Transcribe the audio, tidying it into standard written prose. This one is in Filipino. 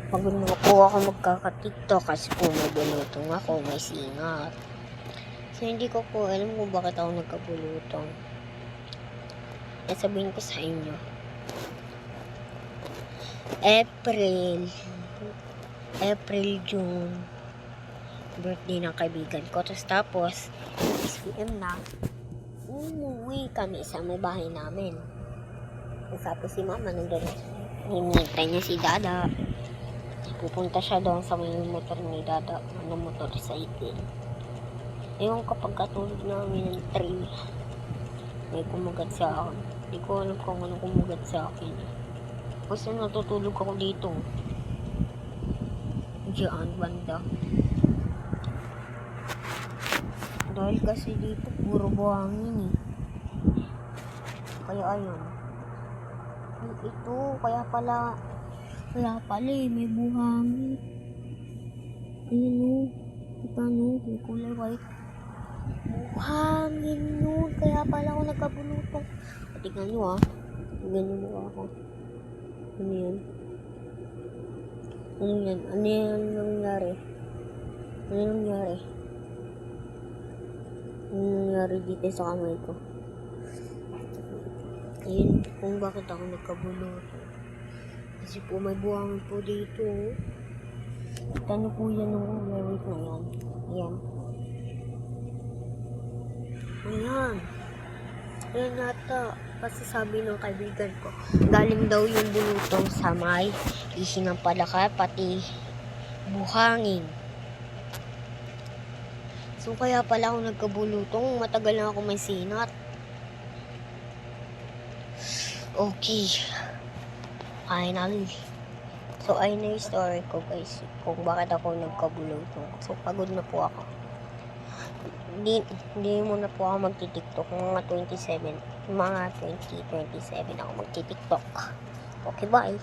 Pagod na po ako magkaka-TikTok kasi po may bulutong ako, may singat. So hindi ko po alam kung bakit ako nagkabulutong. Sabihin ko sa inyo. April, June, birthday ng kaibigan ko. Tapos 6 PM na, umuwi kami sa may bahay namin. Tapos si mama nandun, hinihintay niya si Dada. Pupunta siya doon sa may motor ni Dada, motorcycle. Ewan kapag katulog namin ng 3, may kumagat sa akin. Hindi ko alam kung ano kumagat sa akin. Kasi natutulog ako dito. Diyan, banda. Dahil kasi dito, puro buhangin eh. Kaya ayun. Ito, kaya pala may buhangin. Ayun o. Ito no, may kulay white. Buhangin nun. Kaya pala ako nagkabulutong. Tingnan nyo ah. Tingnan nyo mukha ako. Ano yan? Ano yan? Ano yan nangyari? Ano nangyari? Ano nangyari dito sa kamay ko? Ayun, kung bakit ako nagkabulutong. Kasi po may buhangin po dito. Kita nyo po yan ng merit na yan. Ayan. Ayan. Ayan nata. Kasi sabi ng kaibigan ko, galing daw yung bulutong sa may ihi ng palaka, pati buhangin. So kaya pala ako nagkabulutong. Matagal na ako may sinat. Okay. Finally. So ayun na yung story ko guys, kung bakit ako nagkabulutong. So pagod na po ako. Hindi muna po ako magti-TikTok. Mga 2027 ako magti-TikTok. Okay, bye.